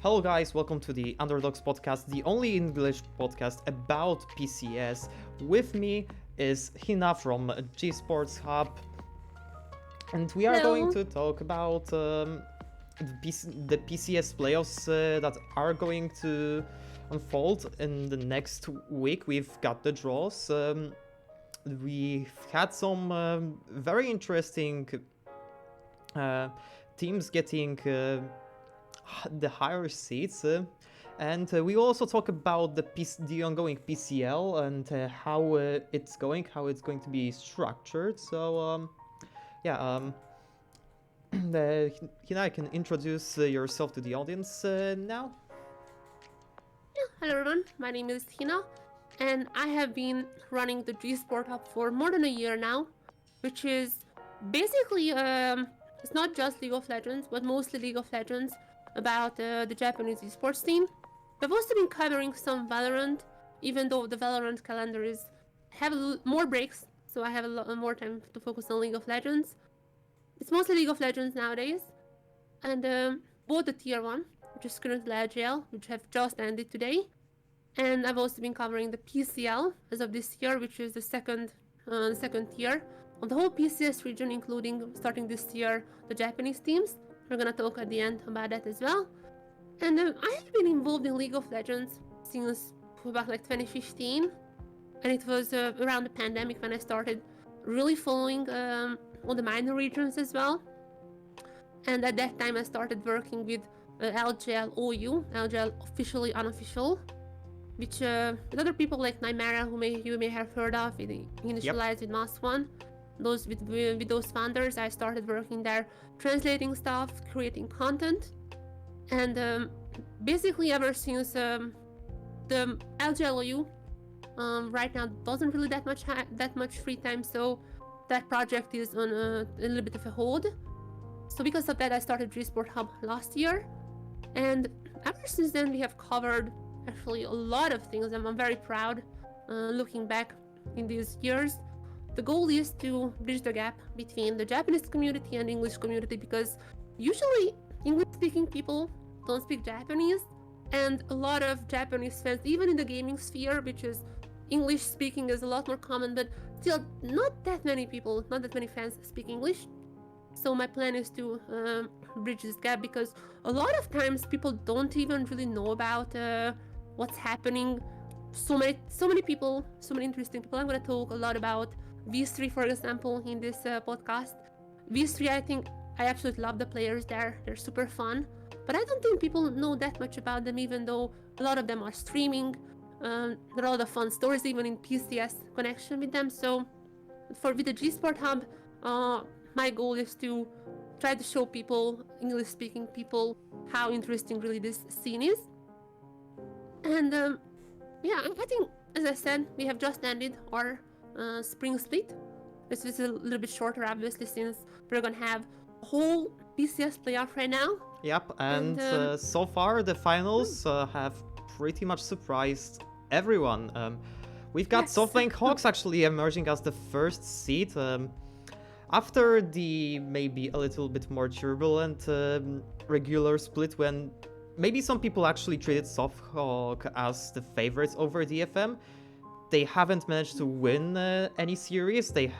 Hello guys, welcome to the Underdogs Podcast, the only English podcast about PCS. With me is Hina from Jesport Hub, and we are going Hello. to talk about the PCS playoffs that are going to unfold in the next week. We've got the draws. We've had some very interesting teams getting the higher seats, and we will also talk about the ongoing PCL and how it's going to be structured. So Hina, can introduce yourself to the audience now. Hello everyone, my name is Hina, and I have been running the Jesport Hub for more than a year now, which is basically, it's not just League of Legends, but mostly League of Legends about the Japanese esports scene. I've also been covering some Valorant, even though the Valorant calendar have more breaks, so I have a lot more time to focus on League of Legends. It's mostly League of Legends nowadays, and both the Tier 1, which is currently LGL, which have just ended today, and I've also been covering the PCL as of this year, which is the second tier of the whole PCS region, including starting this year the Japanese teams. We're gonna talk at the end about that as well. And I have been involved in League of Legends since about like 2015, and it was around the pandemic when I started really following all the minor regions as well. And at that time I started working with LGL OU, LGL officially unofficial, which with other people like Nymera, you may have heard of, it initialized with Mass One. With those founders, I started working there, translating stuff, creating content, and basically ever since the LGLOU right now doesn't really that much free time, so that project is on a little bit of a hold. So because of that, I started Jesport Hub last year, and ever since then we have covered actually a lot of things, and I'm very proud looking back in these years. The goal is to bridge the gap between the Japanese community and English community, because usually English-speaking people don't speak Japanese, and a lot of Japanese fans, even in the gaming sphere, which is English-speaking is a lot more common, but still not that many fans speak English. So my plan is to bridge this gap, because a lot of times people don't even really know about what's happening. So many people, so many interesting people. I'm going to talk a lot about V3, for example, in this podcast. V3, I think I absolutely love the players there. They're super fun. But I don't think people know that much about them, even though a lot of them are streaming. There are a lot of fun stories, even in PCS connection with them. So with the Jesport Hub, my goal is to try to show people, English-speaking people, how interesting really this scene is. And I think, as I said, we have just ended our spring split. This is a little bit shorter, obviously, since we're gonna have a whole PCS playoff right now. Yep, and so far the finals have pretty much surprised everyone. We've got SoftBank Hawks actually emerging as the first seed. After the maybe a little bit more turbulent regular split, when maybe some people actually treated SoftHawk as the favorites over DFM, they haven't managed to win any series. They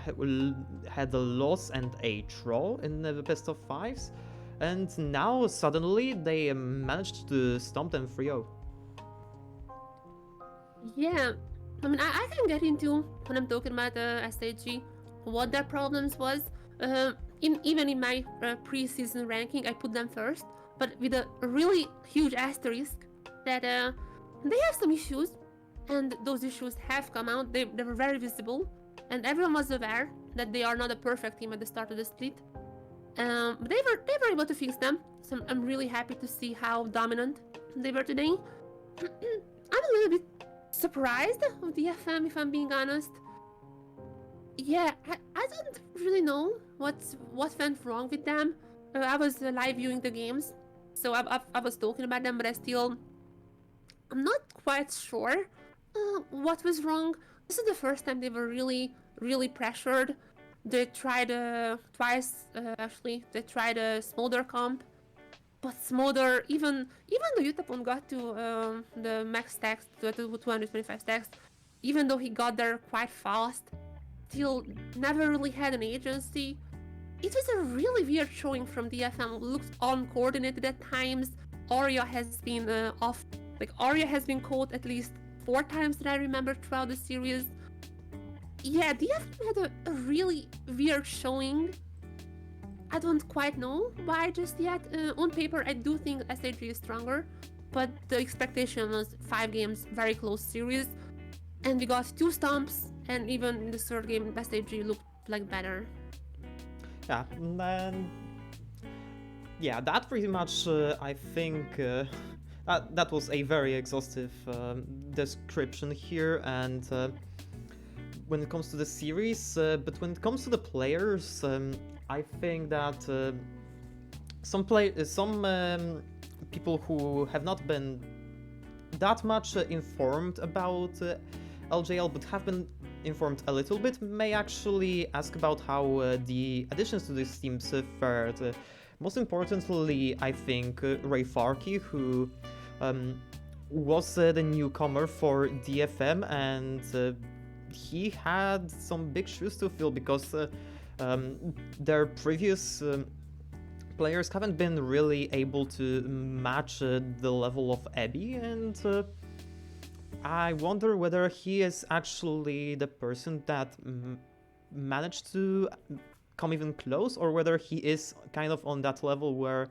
had a loss and a draw in the best of fives, and now suddenly they managed to stomp them 3-0. Yeah, I mean, I can get into, when I'm talking about SAG, what their problems was. Even in my pre-season ranking, I put them first, but with a really huge asterisk that they have some issues, and those issues have come out. They were very visible, and everyone was aware that they are not a perfect team at the start of the split. But they were able to fix them, so I'm really happy to see how dominant they were today. I'm a little bit surprised of the FM, if I'm being honest. Yeah, I don't really know what went wrong with them. I was live viewing the games, so I was talking about them, but I'm not quite sure what was wrong. This is the first time they were really pressured. They tried twice, actually. They tried a smolder comp, but Smolder, even though Utapon got to the max stacks, to 225 stacks, even though he got there quite fast, still never really had an agency. It was a really weird showing from DFM. Looked uncoordinated at times. Arya has been off. Like Arya has been caught at least 4 times that I remember throughout the series. Yeah, DFM had a really weird showing. I don't quite know why just yet. On paper, I do think SAG is stronger, but the expectation was 5 games, very close series, and we got 2 stomps, and even in the 3rd game, SAG looked like better. Yeah, and then yeah, that pretty much I think that was a very exhaustive description here, and when it comes to the series, but when it comes to the players, I think that some people who have not been that much informed about LJL, but have been informed a little bit, may actually ask about how the additions to these teams fared. Most importantly, I think Rayfarky, who was the newcomer for DFM, and he had some big shoes to fill because their previous players haven't been really able to match the level of Abby, and I wonder whether he is actually the person that managed to come even close, or whether he is kind of on that level where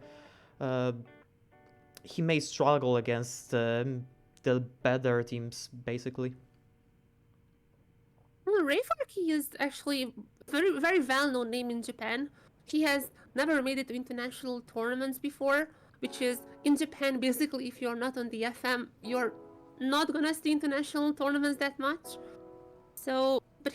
he may struggle against the better teams, basically. Well, Rayfarky is actually very, very well-known name in Japan. He has never made it to international tournaments before, which is, in Japan, basically, if you're not on the FM, you're not gonna see international tournaments that much. So, but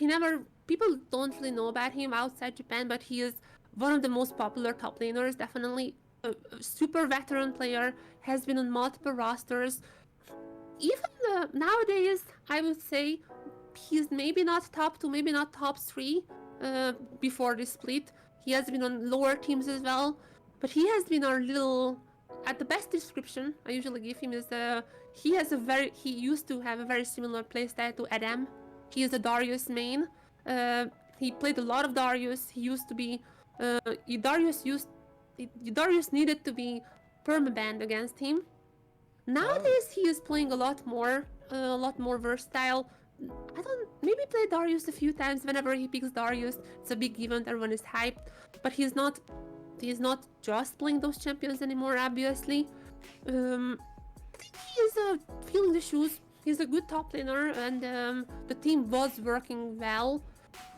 people don't really know about him outside Japan, but he is one of the most popular top laners, definitely a super veteran player, has been on multiple rosters. Even nowadays, I would say, he's maybe not top 2, maybe not top 3 before the split. He has been on lower teams as well, but he has been our little, at the best description I usually give him is he used to have a very similar playstyle to Adam. He is a Darius main. He played a lot of Darius. He used to be Darius needed to be permabanned against him. Nowadays he is playing a lot more versatile. I don't maybe play Darius a few times. Whenever he picks Darius, it's a big event, everyone is hyped. But he's not just playing those champions anymore, obviously. I think he is feeling the shoes. He's a good top laner, and the team was working well.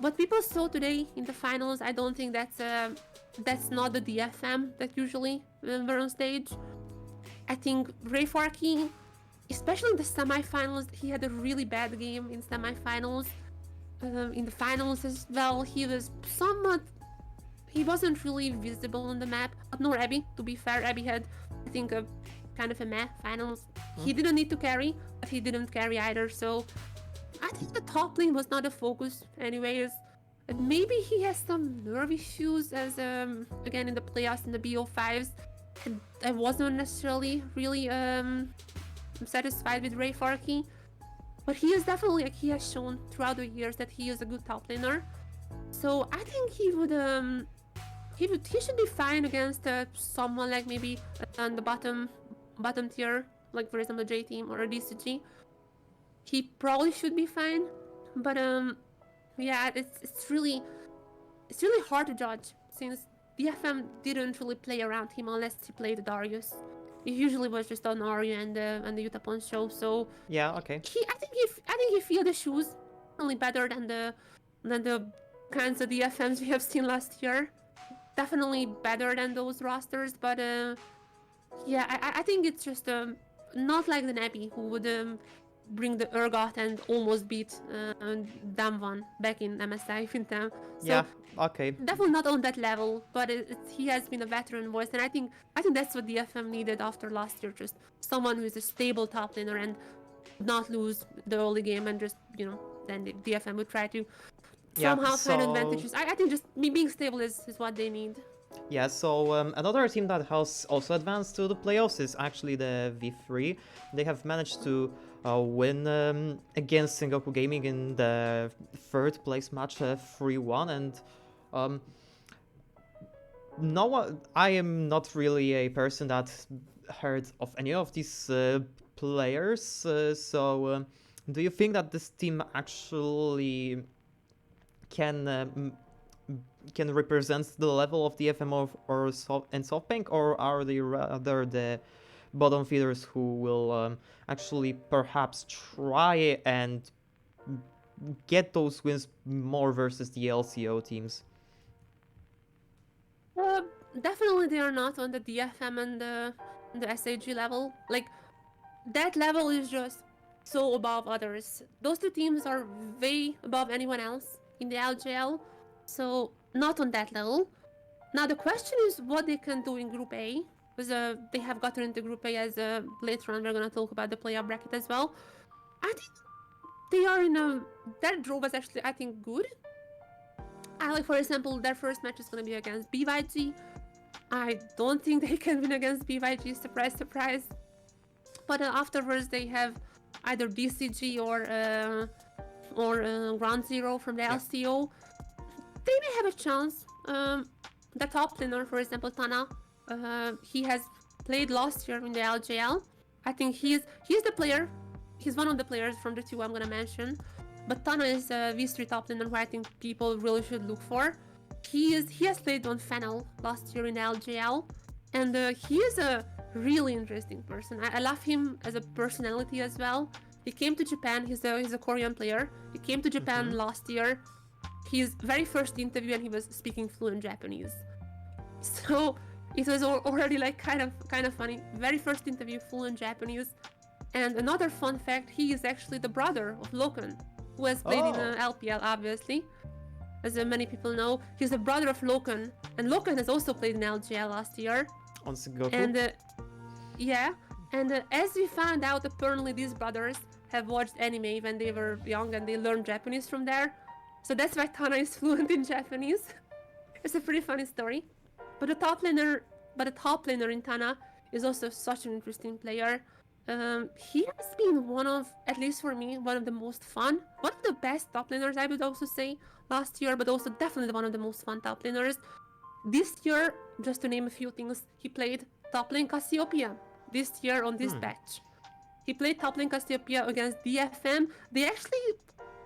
But people saw today in the finals, I don't think that's not the DFM that usually were on stage. I think Rayfarky, especially in the semifinals, he had a really bad game in semifinals. In the finals as well, he wasn't really visible on the map. Nor Abby, to be fair. Abby had, I think, a kind of a meh finals. He didn't need to carry, but he didn't carry either. So I think the top lane was not a focus anyways. And maybe he has some nerve issues as again in the playoffs in the BO5s. And I wasn't necessarily really satisfied with Rayfarky. But he is definitely, he has shown throughout the years that he is a good top laner. So I think he should be fine against someone like maybe on the bottom tier, like for example J team or a DCG. He probably should be fine, but yeah, it's really hard to judge since DFM didn't really play around him unless he played Darius. He usually was just on Arya and the Utapon show. So yeah, okay. I think he feel the shoes only better than the kinds of DFMs we have seen last year. Definitely better than those rosters, but yeah, I think it's just not like the Nabi who would bring the Urgot and almost beat Damwon back in MSI Fintam. So Yeah, okay. definitely not on that level, but he has been a veteran voice, and I think that's what DFM needed after last year, just someone who is a stable top laner and not lose the early game, and just then the DFM would try to somehow find advantages. I think just being stable is what they need. Yeah, so another team that has also advanced to the playoffs is actually the V3. They have managed to win against Sengoku Gaming in the third place match 3-1, and um, no one, I am not really a person that heard of any of these players, so do you think that this team actually can can represent the level of the FMO and SoftBank, or are they rather the bottom feeders who will actually perhaps try and get those wins more versus the LCO teams? Uh, Definitely they are not on the DFM and the SAG level. Like, that level is just so above others. Those two teams are way above anyone else in the LGL, so not on that level. Now the question is what they can do in Group A, because they have gotten into Group A as later on we're gonna talk about the playoff bracket as well. I think they are in a that draw was actually I think good. Like for example, their first match is gonna be against BYG. I don't think they can win against BYG. Surprise, surprise. But afterwards they have either BCG or Ground Zero from the LCO. They may have a chance. The top laner, for example, Tana, he has played last year in the LJL. I think he's the player. He's one of the players from the two I'm gonna mention. But Tana is a V3 top laner who I think people really should look for. He has played on Fennel last year in the LJL, and he is a really interesting person. I love him as a personality as well. He came to Japan. He's a Korean player. He came to Japan last year. His very first interview, and he was speaking fluent Japanese. So it was already like kind of funny. Very first interview, fluent Japanese. And another fun fact: he is actually the brother of Loken, who has played in LPL, obviously. As many people know, he's the brother of Loken, and Loken has also played in LGL last year. On Sengoku? And as we found out, apparently these brothers have watched anime when they were young, and they learned Japanese from there. So that's why Tana is fluent in Japanese. It's a pretty funny story. But the top laner in Tana is also such an interesting player. He has been one of, at least for me, one of the most fun, one of the best top laners, I would also say, last year, but also definitely one of the most fun top laners. This year, just to name a few things, he played top lane Cassiopeia this year on this batch. He played top lane Cassiopeia against DFM. They actually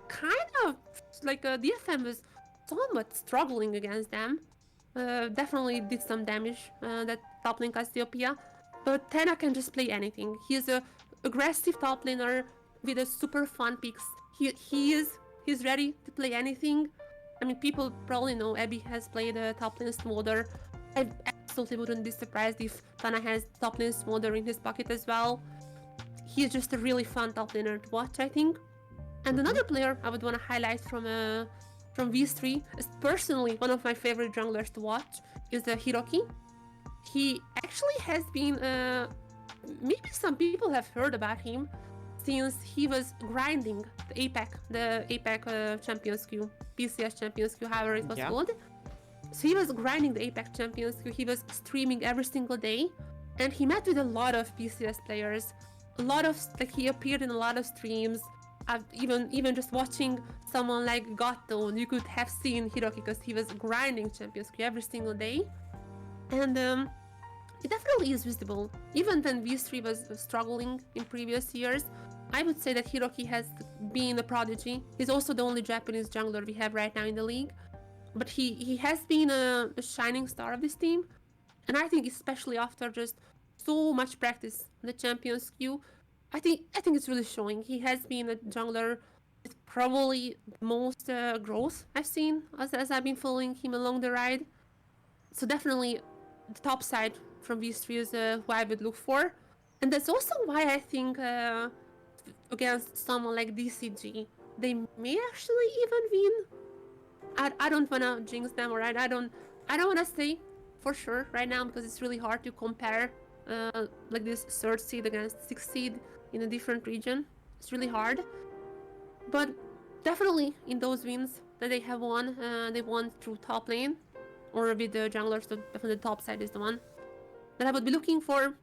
kind of, like, DFM was somewhat struggling against them. Definitely did some damage, that top lane Cassiopeia. But Tana can just play anything. He's a aggressive top laner with a super fun picks. He's ready to play anything. I mean, people probably know Abby has played a top lane Smolder. I absolutely wouldn't be surprised if Tana has top lane Smolder in his pocket as well. He's just a really fun top laner to watch, I think. And another player I would want to highlight from V3 is personally one of my favorite junglers to watch is Hiroki. He actually has been, maybe some people have heard about him since he was grinding the APAC Champions Queue, PCS Champions Queue, however it was called. So he was grinding the APAC Champions Queue, he was streaming every single day, and he met with a lot of PCS players, he appeared in a lot of streams. Even just watching someone like Gothone, you could have seen Hiroki because he was grinding Champions Queue every single day. And it definitely is visible. Even when V3 was struggling in previous years, I would say that Hiroki has been a prodigy. He's also the only Japanese jungler we have right now in the league. But he has been a shining star of this team. And I think especially after just so much practice in the Champions Queue, I think it's really showing. He has been a jungler with probably the most growth I've seen as I've been following him along the ride. So definitely the top side from V3 is who I would look for. And that's also why I think against someone like DCG, they may actually even win. I don't want to jinx them, or I don't want to say for sure right now because it's really hard to compare like this third seed against sixth seed in a different region. It's really hard. But definitely in those wins that they have won, they won through top lane. or with the junglers, so definitely the top side is the one that I would be looking for.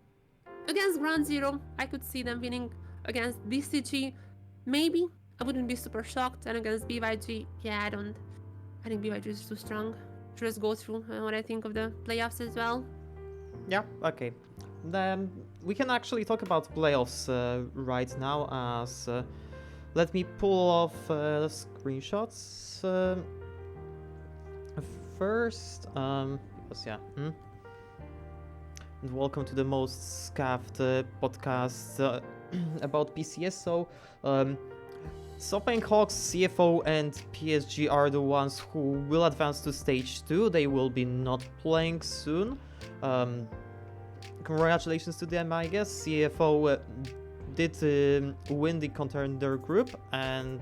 Against Ground Zero, I could see them winning. Against DCG, maybe. I wouldn't be super shocked. And against BYG, yeah, I think BYG is too strong. Just go through what I think of the playoffs as well. Yeah, okay. Then we can actually talk about playoffs right now as... let me pull off the screenshots first. Because, yeah. And welcome to the most scuffed podcast about PCS. So, SoftBank Hawks, CFO, and PSG are the ones who will advance to stage 2. They will be not playing soon. Congratulations to them, I guess. CFO did win the contender group, and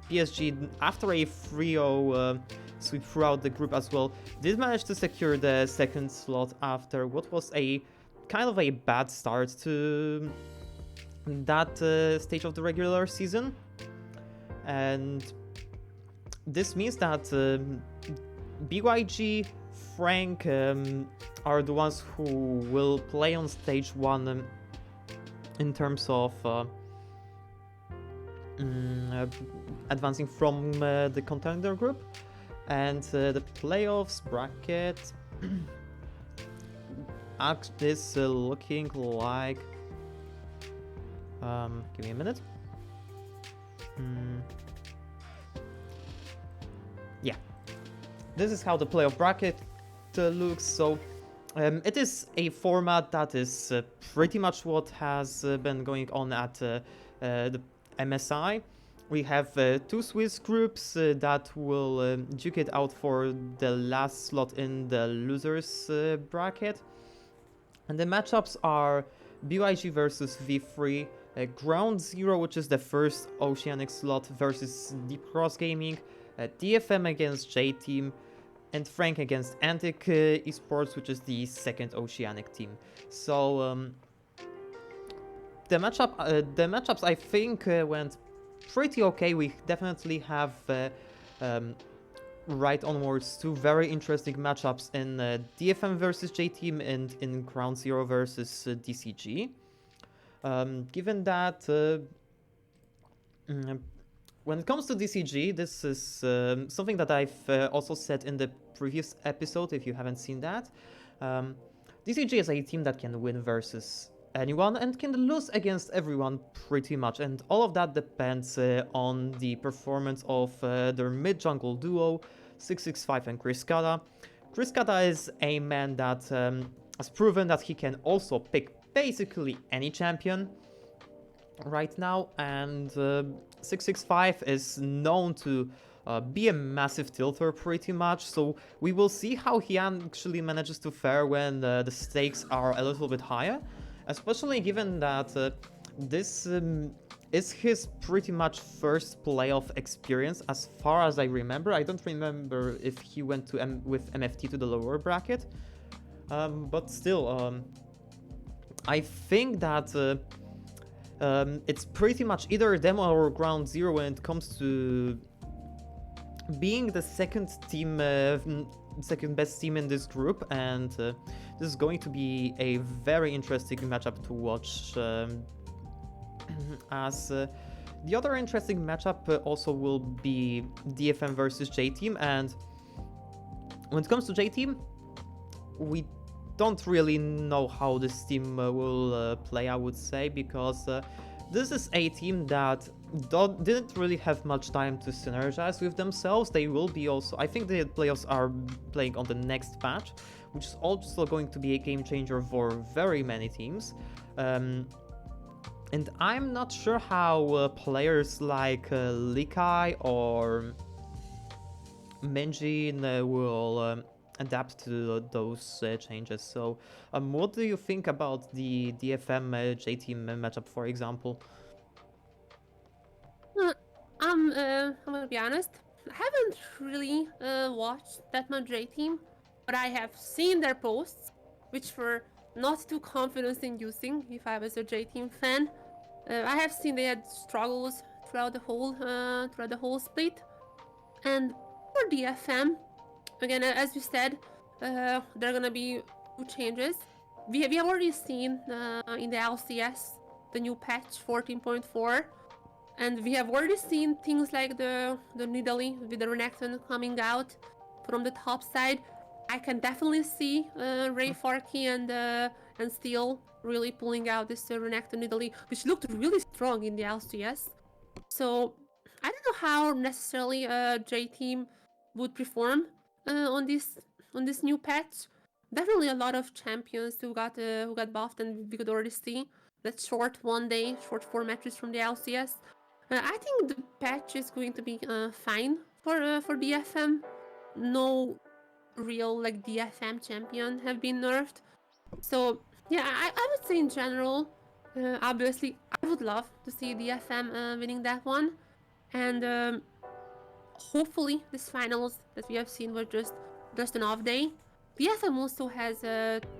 PSG, after a 3-0 sweep throughout the group as well, did manage to secure the second slot after what was a kind of a bad start to that stage of the regular season. And this means that BYG, Frank are the ones who will play on stage 1 in terms of advancing from the contender group. And the playoffs bracket is looking like... give me a minute. Yeah, this is how the playoff bracket looks. So it is a format that is pretty much what has been going on at the MSI. We have 2 Swiss groups that will duke it out for the last slot in the losers bracket. And the matchups are BYG versus V3, Ground Zero, which is the first Oceanic slot, versus Deep Cross Gaming, DFM against J-Team, and Frank against Antic Esports, which is the second Oceanic team. So the matchups I think went pretty okay. We definitely have right onwards 2 very interesting matchups in DFM versus J-Team and in Ground Zero versus DCG. Given that when it comes to DCG, this is something that I've also said in the previous episode, if you haven't seen that. DCG is a team that can win versus anyone and can lose against everyone pretty much, and all of that depends on the performance of their mid-jungle duo, 665 and Kriskada. Kriskada is a man that has proven that he can also pick basically any champion right now, and 665 is known to be a massive tilter pretty much, so we will see how he actually manages to fare when the stakes are a little bit higher, especially given that this is his pretty much first playoff experience as far as I remember. I don't remember if he went to with MFT to the lower bracket, but still, I think that it's pretty much either them or Ground Zero when it comes to being the second team, second best team in this group, and this is going to be a very interesting matchup to watch. As the other interesting matchup also will be DFM versus J-Team, and when it comes to J-Team, we don't really know how this team will play, I would say, because this is a team that didn't really have much time to synergize with themselves. They will be also, I think the playoffs are playing on the next patch, which is also going to be a game changer for very many teams. And I'm not sure how players like Likai or Menjin will adapt to those changes. So what do you think about the DFM J-Team matchup, for example? I'm gonna be honest, I haven't really watched that much J-Team, but I have seen their posts, which were not too confidence-inducing if I was a J-Team fan. I have seen they had struggles throughout the whole split, and for DFM, again, as you said, there are gonna be two changes. We have already seen in the LCS the new patch 14.4, and we have already seen things like the Nidalee with the Renekton coming out from the top side. I can definitely see Rayfarky and Steel really pulling out this Renekton Nidalee, which looked really strong in the LCS. So I don't know how necessarily J Team would perform on this new patch. Definitely a lot of champions who got buffed, and we could already see that short 1 day, short 4 matches from the LCS. I think the patch is going to be fine for DFM. No real like DFM champion have been nerfed. So yeah, I would say in general, obviously I would love to see DFM winning that one, and hopefully this finals that we have seen were just an off day. DFM also has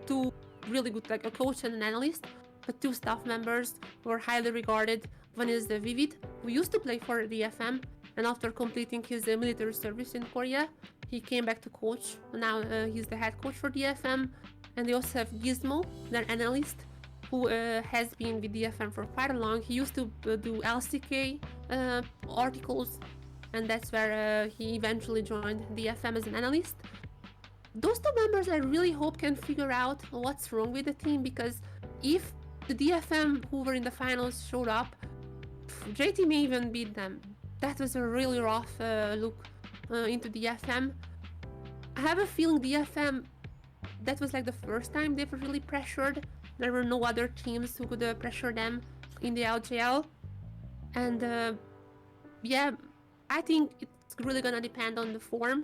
two really good, like a coach and an analyst, but two staff members who are highly regarded. One is Vivid, who used to play for DFM, and after completing his military service in Korea, he came back to coach. Now he's the head coach for DFM. And they also have Gizmo, their analyst, who has been with DFM for quite a long. He used to do LCK articles, and that's where he eventually joined DFM as an analyst. Those two members I really hope can figure out what's wrong with the team, because if the DFM who were in the finals showed up, JT may even beat them. That was a really rough look into DFM. I have a feeling DFM, that was like the first time they were really pressured. There were no other teams who could pressure them in the LGL. And yeah, I think it's really gonna depend on the form,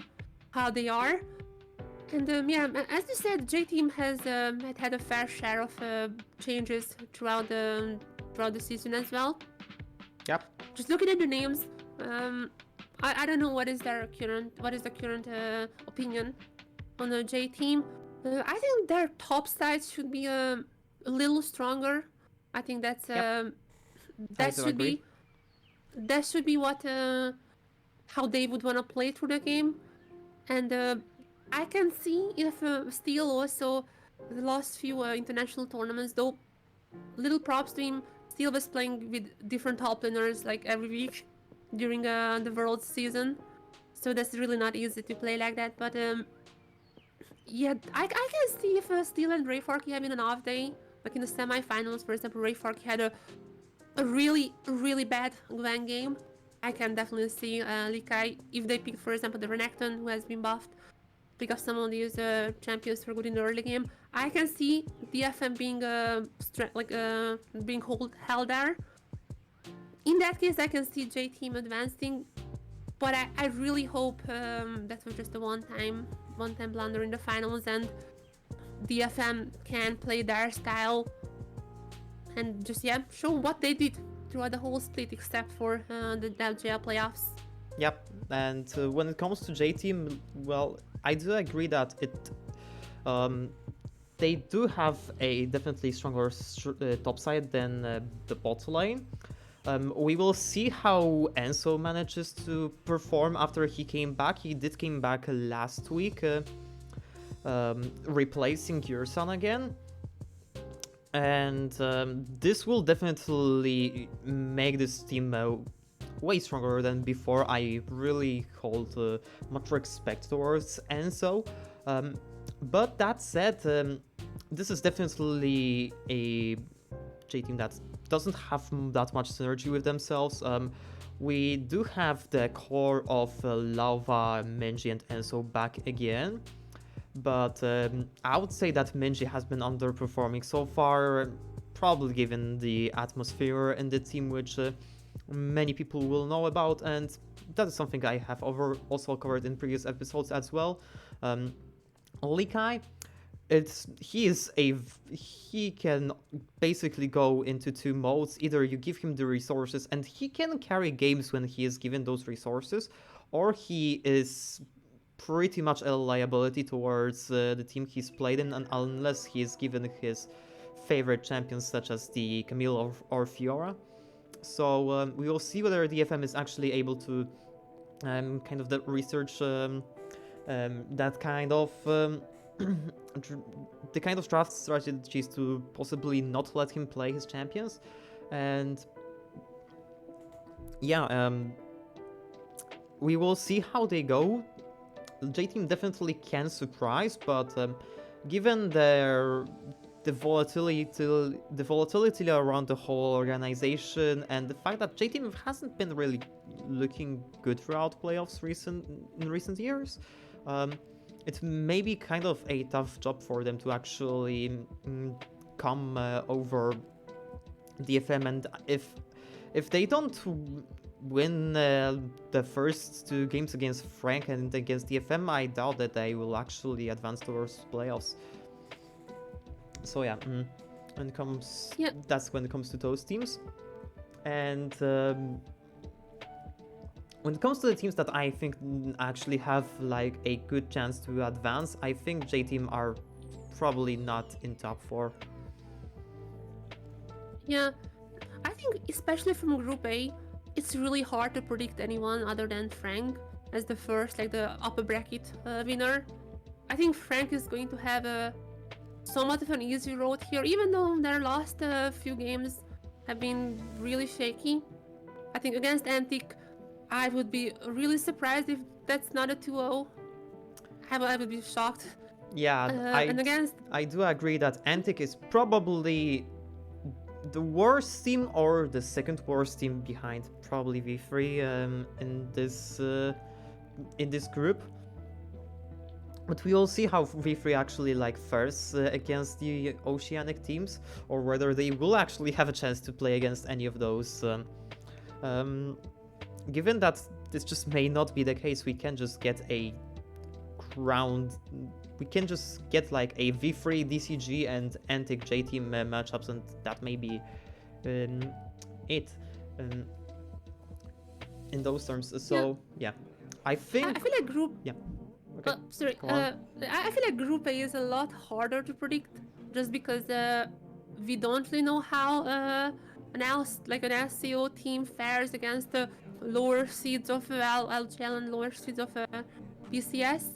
how they are. And yeah, as you said, J Team has had a fair share of changes throughout the season as well. Yep. Just looking at the names, I don't know what is the current opinion on the J Team. I think their top side should be a little stronger. I think that should be what how they would want to play through the game. And I can see if Steel also the last few international tournaments, though little props to him, Steel was playing with different top laners like every week during the World season, so that's really not easy to play like that. But yeah, I can see if Steel and Rayfarky having an off day, like in the semi-finals, for example, Rayfarky had a really, really bad Gwen game. I can definitely see Likai, if they pick, for example, the Renekton, who has been buffed, pick up some of these champions for good in the early game. I can see DFM being being held there. In that case, I can see J Team advancing, but I really hope that was just a one-time blunder in the finals, and DFM can play their style and just show what they did throughout the whole split, except for the LGL playoffs. Yep, and when it comes to J Team, well, I do agree that they do have a definitely stronger top side than the bot lane. We will see how Enzo manages to perform after he came back. He did came back last week, replacing Yursan again. And this will definitely make this team way stronger than before. I really hold much respect towards Enzo. But that said, this is definitely a J team that doesn't have that much synergy with themselves. We do have the core of Lava, Menji, and Enzo back again. But I would say that Menji has been underperforming so far, probably given the atmosphere in the team, which many people will know about, and that is something I have also covered in previous episodes as well. Likai, he can basically go into two modes. Either you give him the resources and he can carry games when he is given those resources, or he is pretty much a liability towards the team he's played in, and unless he is given his favorite champions such as the Camille or Fiora. So we will see whether DFM is actually able to kind of the research that kind of the kind of draft strategies to possibly not let him play his champions, and yeah, we will see how they go. J Team definitely can surprise, but given the volatility around the whole organization and the fact that J Team hasn't been really looking good throughout playoffs in recent years, it may be kind of a tough job for them to actually come over DFM, and if they don't win the first two games against Frank and against DFM, I doubt that they will actually advance towards playoffs. So yeah, that's when it comes to those teams. And when it comes to the teams that I think actually have like a good chance to advance, I think J Team are probably not in top 4. Yeah, I think especially from Group A, it's really hard to predict anyone other than Frank as the first, like the upper bracket winner. I think Frank is going to have somewhat of an easy road here, even though their last few games have been really shaky. I think against Antic, I would be really surprised if that's not a 2-0. I would be shocked. Yeah, I do agree that Antic is probably the worst team or the second worst team behind probably V3 in this group. But we will see how V3 actually like fares against the Oceanic teams, or whether they will actually have a chance to play against any of those. Given that this just may not be the case, we can just get a we can just get like a V3 DCG and Antic J Team matchups, and that may be it in those terms. So yeah, I think I feel like group. Yeah. Okay. Sorry. I feel like Group A is a lot harder to predict, just because we don't really know how an SCO team fares against the lower seeds of LGL and lower seeds of BCS.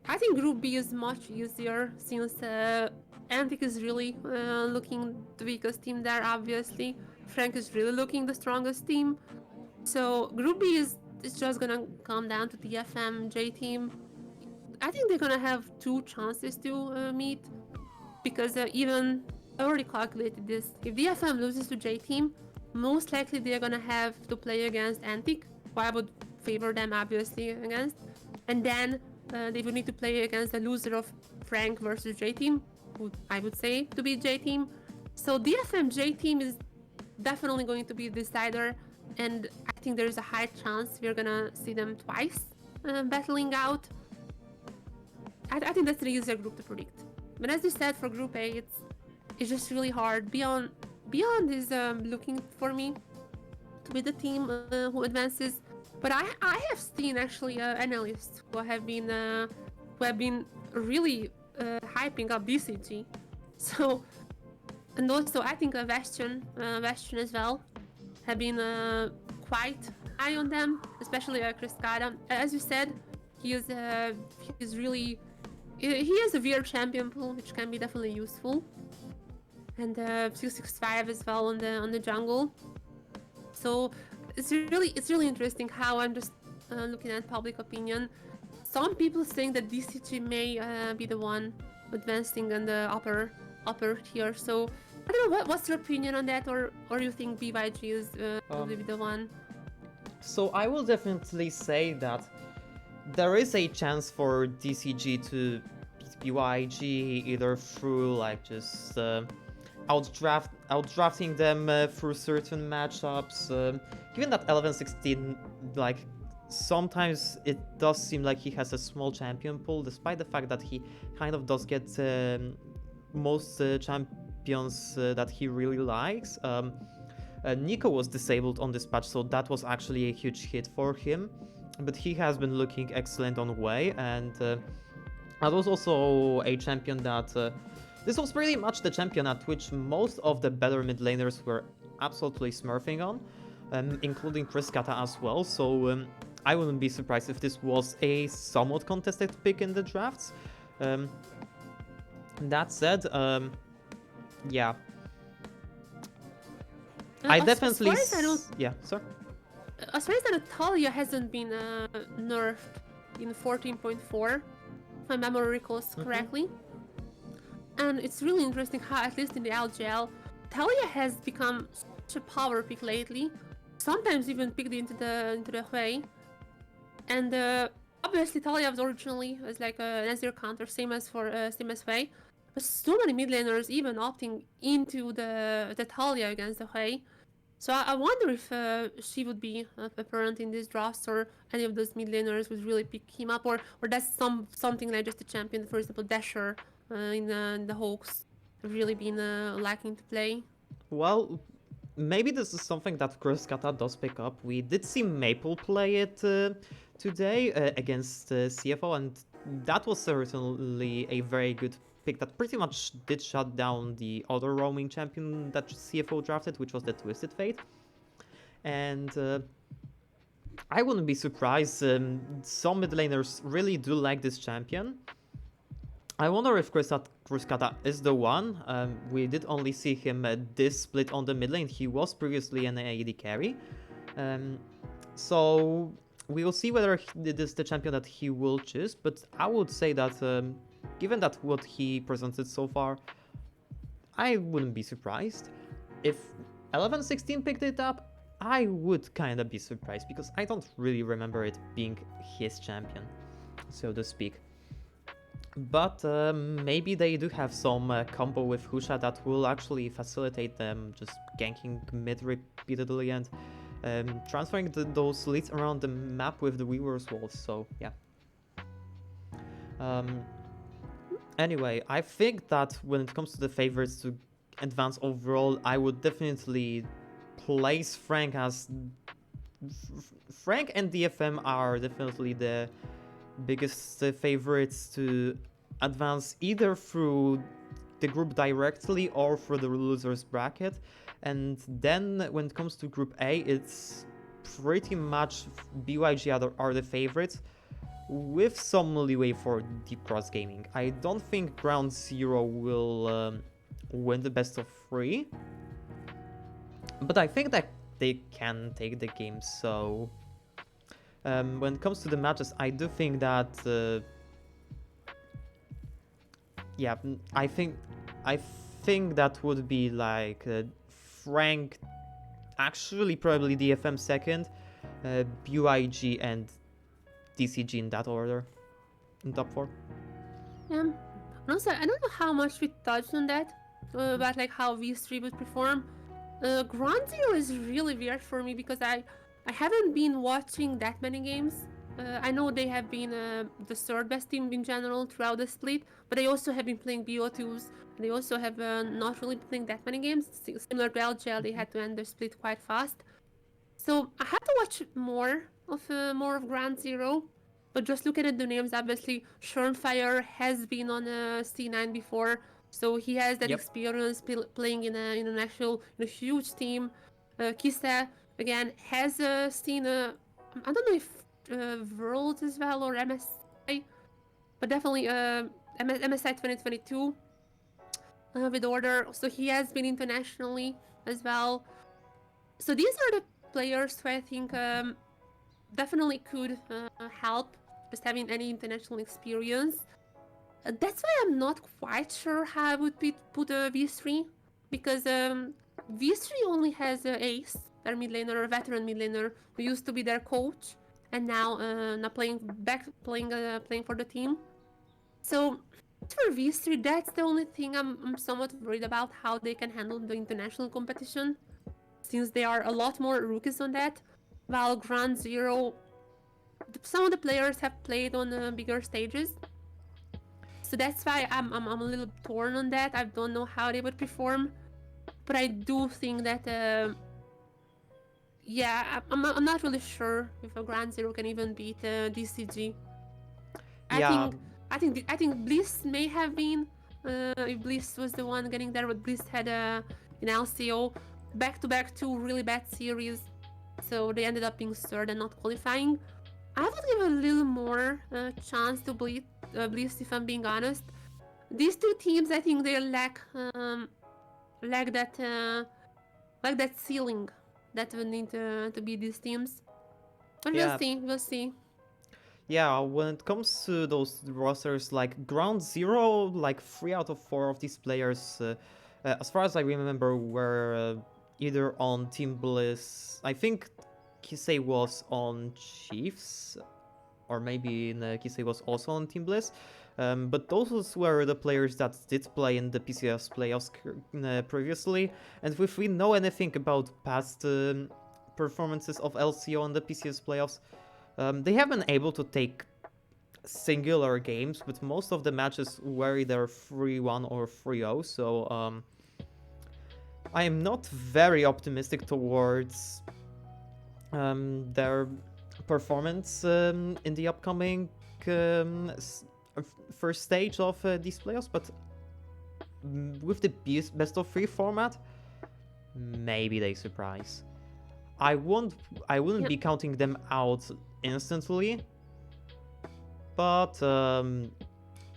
I think Group B is much easier since Antic is really looking the weakest team there, obviously. Frank is really looking the strongest team. So Group B is just gonna come down to DFM, J Team. I think they're gonna have 2 chances to meet, because even I already calculated this. If DFM loses to J Team, most likely they're gonna have to play against Antic, who I would favor them obviously against, and then they would need to play against the loser of Frank versus J Team, who I would say to be J Team. So DFM J Team is definitely going to be the decider, and I think there's a high chance we're gonna see them twice battling out. I think that's an easier group to predict. But as you said, for Group A, it's just really hard. Beyond is looking for me to be the team who advances. But I have seen actually analysts who have been really hyping up BCG. So, and also I think Bastion as well have been quite high on them, especially Cascada. As you said, he is really. He has a weird champion pool, which can be definitely useful, and 265 as well on the jungle. So it's really interesting how I'm just looking at public opinion. Some people think that DCG may be the one advancing in the upper tier. So I don't know, what's your opinion on that, or you think BYG is will be the one? So I will definitely say that there is a chance for DCG to beat BYG either through like just outdrafting them through certain matchups. Given that 11-16, like sometimes it does seem like he has a small champion pool, despite the fact that he kind of does get most champions that he really likes. Nico was disabled on this patch, so that was actually a huge hit for him. But he has been looking excellent on Way, and that was also a champion that... this was pretty much the champion at which most of the better mid laners were absolutely smurfing on, including Chris Kata as well, so I wouldn't be surprised if this was a somewhat contested pick in the drafts. That said, yeah, I definitely. Yeah, sir. As far as I know, Talia hasn't been nerfed in 14.4, if my memory recalls correctly. And it's really interesting how, at least in the LGL, Talia has become such a power pick lately. Sometimes even picked into the Hui. And obviously Talia was originally as like an Azir counter, same as Hui. But so many mid laners even opting into the Talia against the Hui. So I wonder if she would be apparent in this draft, or any of those mid laners would really pick him up, or that's something like just a champion, for example, Dasher in the Hawks have really been lacking to play. Well, maybe this is something that Kurskata does pick up. We did see Maple play it today against CFO, and that was certainly a very good pick that pretty much did shut down the other roaming champion that CFO drafted, which was the Twisted Fate. And I wouldn't be surprised. Some mid laners really do like this champion. I wonder if Kurskata is the one. We did only see him this split on the mid lane. He was previously an AD carry. So we will see whether it is the champion that he will choose. But I would say that given that what he presented so far, I wouldn't be surprised. If 11-16 picked it up, I would kind of be surprised because I don't really remember it being his champion, so to speak. But maybe they do have some combo with Husha that will actually facilitate them just ganking mid repeatedly and transferring those leads around the map with the Weaver's Walls, so yeah. Anyway, I think that when it comes to the favorites to advance overall, I would definitely place Frank as... Frank and DFM are definitely the biggest favorites to advance either through the group directly or through the losers bracket. And then when it comes to Group A, it's pretty much BYG are the favorites, with some leeway for Deep Cross Gaming. I don't think Ground Zero will win the best of 3, but I think that they can take the game. So when it comes to the matches, I do think that yeah, I think that would be like Frank, actually probably DFM second, BYG and DCG in that order, in top 4. Yeah. And also, I don't know how much we touched on that, about like how V3 would perform. Ground Zero is really weird for me because I haven't been watching that many games. I know they have been the third best team in general throughout the split, but they also have been playing BO2s. They also have not really been playing that many games. Similar to LGL, they had to end their split quite fast. So I had to watch more of Ground Zero. But just looking at the names, obviously, Shurnfire has been on C9 before, so he has that experience playing in a huge team. Kisa, again, has seen I don't know if Worlds as well or MSI, but definitely MSI 2022 with Order. So he has been internationally as well. So these are the players who I think definitely could help just having any international experience. That's why I'm not quite sure how I would put V3, because V3 only has Ace, their mid laner, a veteran mid laner, who used to be their coach, and now playing for the team. So for V3, that's the only thing I'm somewhat worried about, how they can handle the international competition, since they are a lot more rookies on that, while Ground Zero, some of the players have played on bigger stages. So that's why I'm a little torn on that. I don't know how they would perform, but I do think that yeah, I'm not really sure if a Ground Zero can even beat DCG. Yeah. I think Bliss may have been, if Bliss was the one getting there, but Bliss had an LCO back-to-back 2 really bad series, so they ended up being third and not qualifying. I would give a little more chance to Bliss, if I'm being honest. These two teams, I think they lack that ceiling that would need to be these teams. But Yeah, we'll see. yeah, when it comes to those rosters like Ground Zero, like 3 out of 4 of these players, as far as I remember, were either on Team Bliss. I think Kisei was on Chiefs, or maybe Kisei was also on Team Bliss. But those were the players that did play in the PCS playoffs previously. And if we know anything about past performances of LCO in the PCS playoffs, they have been able to take singular games, but most of the matches were either 3-1 or 3-0. So I am not very optimistic towards their performance in the upcoming first stage of these playoffs, but with the best of 3 format, maybe they surprise. I wouldn't be counting them out instantly, but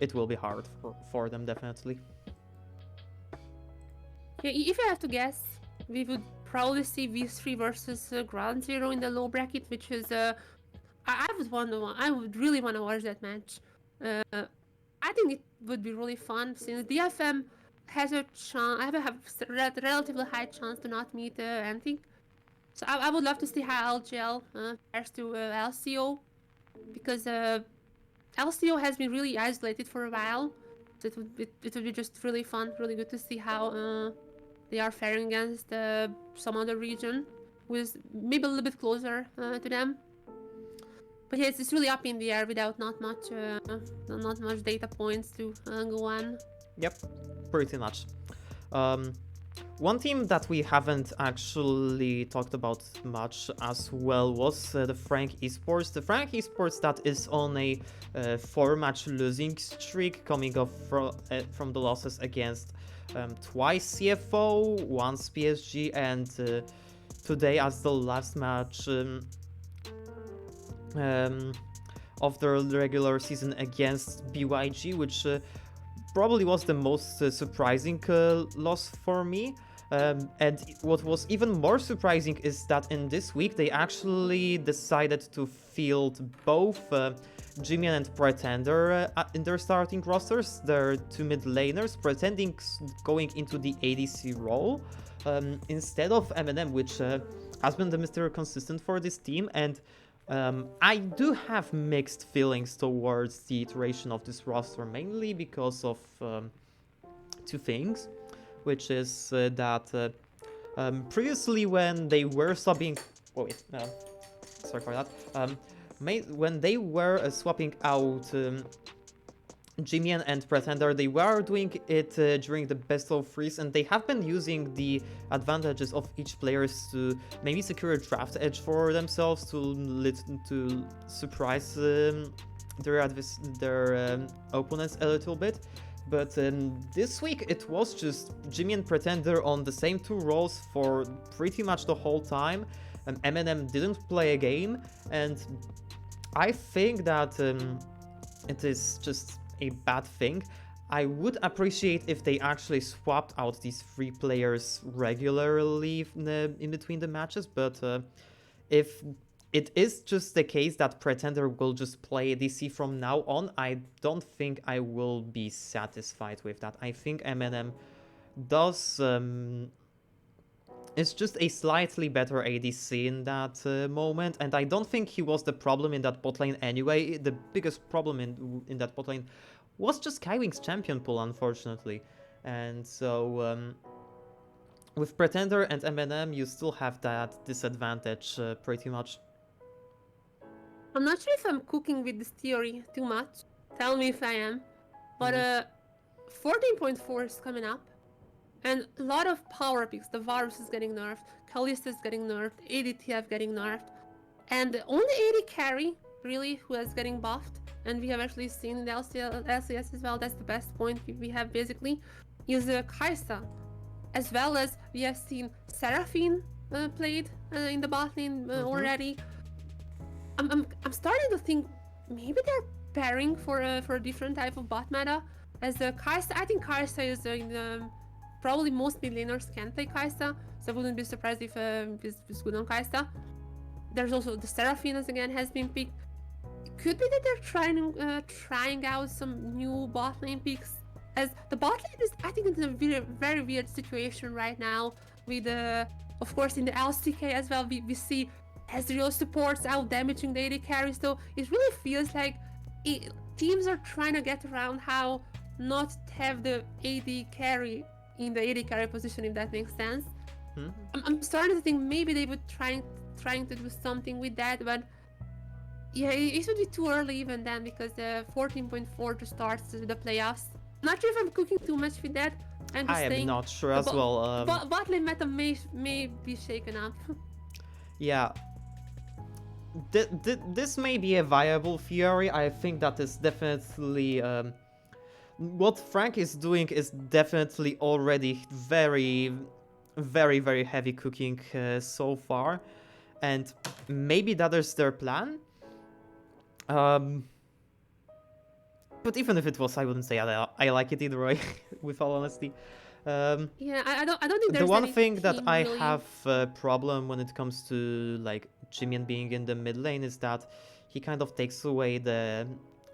it will be hard for them, definitely. Yeah, if I have to guess, we would probably see V3 versus Ground Zero in the low bracket, which is I would really want to watch that match. I think it would be really fun since DFM has a chance. Have a relatively high chance to not meet anything. So I would love to see how LGL compares to LCO, because LCO has been really isolated for a while. So it would be just really fun, really good to see how they are faring against some other region who is maybe a little bit closer to them. But yes, it's really up in the air without not much data points to go on. Yep, pretty much. One team that we haven't actually talked about much as well was the Frank Esports. The Frank Esports that is on a 4-match losing streak, coming off from the losses against twice CFO, once PSG, and today as the last match of the regular season against BYG, which probably was the most surprising loss for me. And what was even more surprising is that in this week they actually decided to field both Jimian and Pretender in their starting rosters. Their 2 mid laners, Pretending going into the ADC role instead of MNM, which has been the Mr. Consistent for this team. And I do have mixed feelings towards the iteration of this roster, mainly because of 2 things, which is that previously when they were subbing... Oh wait, sorry for that. When they were swapping out Jimian and Pretender, they were doing it during the best of 3s, and they have been using the advantages of each player to maybe secure a draft edge for themselves, to surprise their opponents a little bit. But this week it was just Jimmy and Pretender on the same 2 roles for pretty much the whole time. MNM didn't play a game, and I think that it is just a bad thing. I would appreciate if they actually swapped out these 3 players regularly in between the matches, but if it is just the case that Pretender will just play DC from now on, I don't think I will be satisfied with that. I think MNM does... it's just a slightly better ADC in that moment, and I don't think he was the problem in that bot lane anyway. The biggest problem in that bot lane was just Skywing's champion pool, unfortunately. And so with Pretender and MNM, you still have that disadvantage pretty much. I'm not sure if I'm cooking with this theory too much. Tell me if I am. But 14.4 is coming up. And a lot of power picks. The Varus is getting nerfed. Kalista is getting nerfed. ADTF getting nerfed. And the only AD carry, really, who is getting buffed, and we have actually seen in the LCS as well, that's the best point we have basically, is Kaisa. As well as we have seen Seraphine played in the bot lane already. I'm starting to think maybe they're pairing for a different type of bot meta. As the Kai'Sa, I think Kai'Sa is probably most mid laners can play Kai'Sa, so I wouldn't be surprised if it's good on Kai'Sa. There's also the Seraphinas again has been picked. It could be that they're trying out some new bot lane picks. As the bot lane is, I think, it's in a very, very weird situation right now. With of course, in the LCK as well, we see Ezreal supports out damaging the AD carry. So it really feels like teams are trying to get around how not have the AD carry in the AD carry position, if that makes sense. I'm starting to think maybe they would trying to do something with that, but yeah, it would be too early even then because 14.4 to start the playoffs. Not sure if I'm cooking too much with that. I'm just I am saying not sure as well. bot lane meta may be shaken up. Yeah. This may be a viable theory. I think that is definitely... what Frank is doing is definitely already very, very, very heavy cooking so far. And maybe that is their plan. But even if it was, I wouldn't say I like it either way, with all honesty. Yeah, I don't think there's the one any thing that team I really... have a problem when it comes to like Jimian being in the mid lane is that he kind of takes away the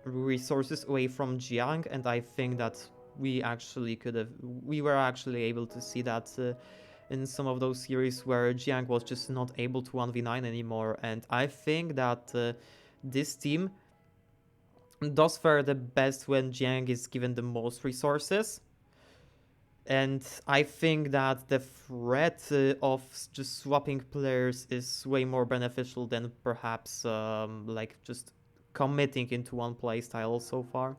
resources away from Jiang, and I think that we were actually able to see that in some of those series where Jiang was just not able to 1v9 anymore, and I think that this team does fare the best when Jiang is given the most resources. And I think that the threat of just swapping players is way more beneficial than perhaps like just committing into one playstyle so far.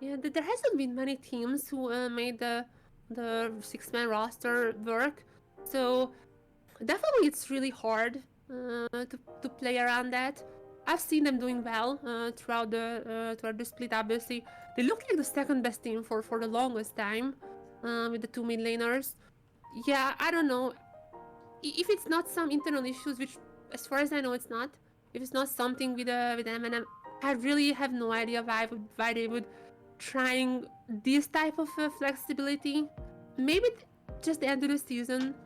Yeah, there hasn't been many teams who made the 6-man roster work, so definitely it's really hard to play around that. I've seen them doing well throughout the split. Obviously, they look like the second best team for the longest time with the two mid laners. Yeah, I don't know if it's not some internal issues, which as far as I know it's not. If it's not something with M&M, I really have no idea why they would trying this type of flexibility. Maybe just the end of the season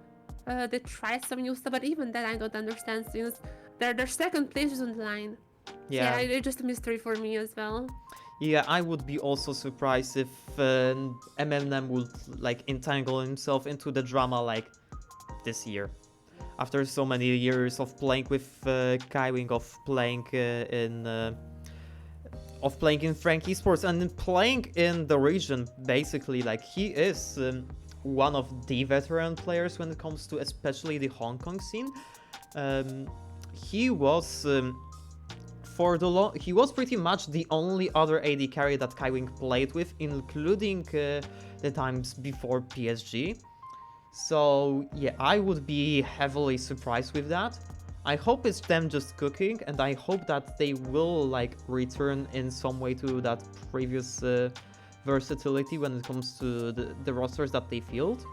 they try some new stuff, but even that I don't understand since their second place is on the line. Yeah. So yeah, it's just a mystery for me as well. Yeah, I would be also surprised if MNM would like entangle himself into the drama like this year. After so many years of playing with Kaiwing, of playing in Frank Esports and playing in the region, basically, like he is one of the veteran players when it comes to especially the Hong Kong scene. He was he was pretty much the only other AD carry that Kaiwing played with, including the times before PSG. So yeah, I would be heavily surprised with that. I hope it's them just cooking, and I hope that they will like return in some way to that previous versatility when it comes to the rosters that they field.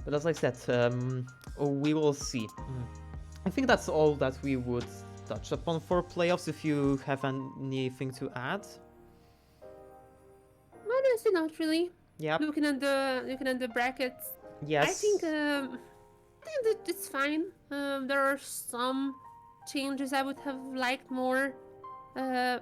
But as I said, we will see. I think that's all that we would touch upon for playoffs. If you have anything to add? Honestly, not really. Yeah. Looking at the brackets, Yes. I think that it's fine. There are some changes I would have liked more. I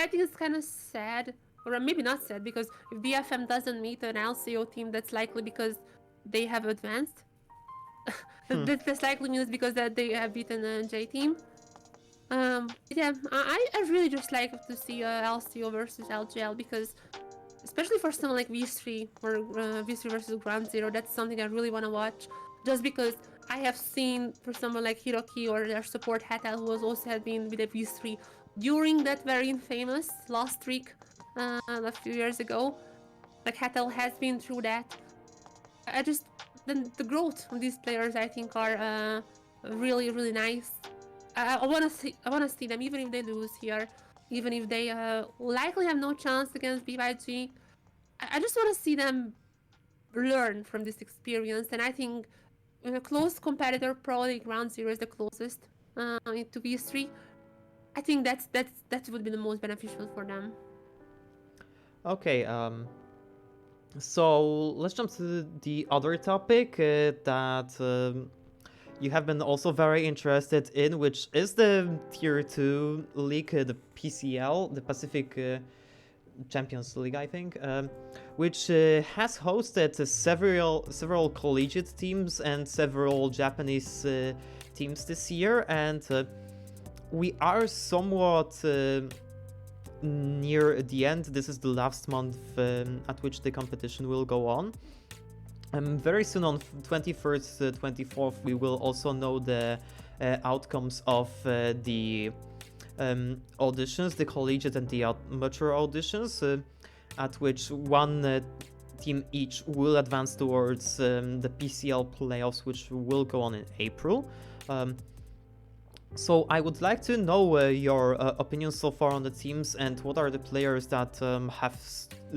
think it's kind of sad, or maybe not sad, because if BFM doesn't meet an LCO team, that's likely because they have advanced. That's likely means because that they have beaten a J team. Yeah, I really just like to see LCO versus LGL, because especially for someone like V3 or V3 versus Ground Zero, that's something I really want to watch. Just because I have seen for someone like Hiroki or their support Hatel, who had been with a V3 during that very infamous lost streak a few years ago. Like Hatel has been through that. The growth of these players, I think, are really, really nice. I want to see them, even if they lose here, even if they likely have no chance against BYG. I just want to see them learn from this experience, and I think a close competitor, probably Ground Zero, is the closest. into V3. I think that would be the most beneficial for them. Okay, so let's jump to the other topic that you have been also very interested in, which is the Tier 2 League, the PCL, the Pacific Champions League, I think, which has hosted several collegiate teams and several Japanese teams this year, and we are somewhat near the end. This is the last month at which the competition will go on. Very soon on 21st, 24th, we will also know the outcomes of the auditions, the collegiate and the amateur auditions, at which one team each will advance towards the PCL playoffs, which will go on in April. So I would like to know your opinions so far on the teams, and what are the players that have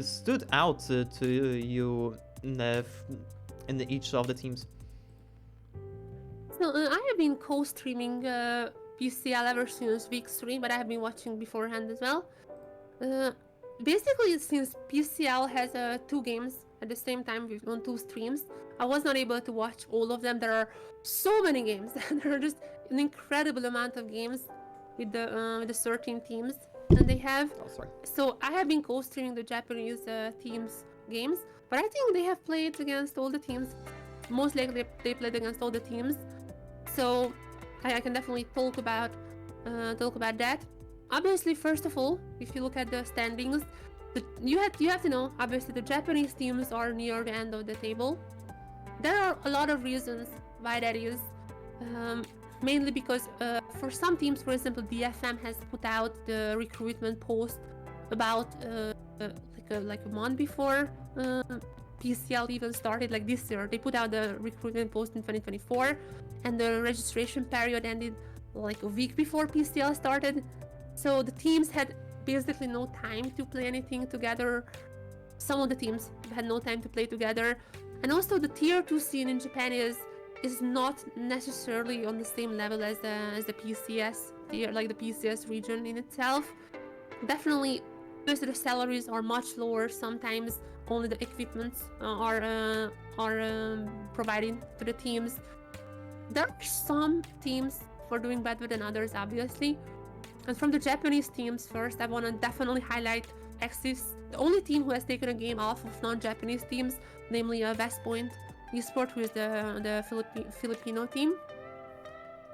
stood out to you in each of the teams. So I have been co-streaming PCL ever since week 3, but I have been watching beforehand as well. Basically, since PCL has 2 games at the same time on 2 streams, I was not able to watch all of them. There are so many games. There are just an incredible amount of games with the 13 teams, and they have. Oh, sorry. So I have been co-streaming the Japanese teams games, but I think they have played against all the teams. Most likely they played against all the teams, so I can definitely talk about that. Obviously, first of all, if you look at the standings, you have to know, obviously the Japanese teams are near the end of the table. There are a lot of reasons why that is. Mainly because for some teams, for example, DFM has put out the recruitment post about like a month before PCL even started, like this year. They put out the recruitment post in 2024, and the registration period ended like a week before PCL started. So the teams had basically no time to play anything together. Some of the teams had no time to play together. And also the tier 2 scene in Japan is not necessarily on the same level as the PCS tier, like the PCS region in itself. Definitely, the salaries are much lower. Sometimes only the equipments are provided to the teams. There are some teams for doing better than others, obviously. And from the Japanese teams first, I want to definitely highlight Axis, the only team who has taken a game off of non-Japanese teams, namely West Point Esports, who is the Filipino team.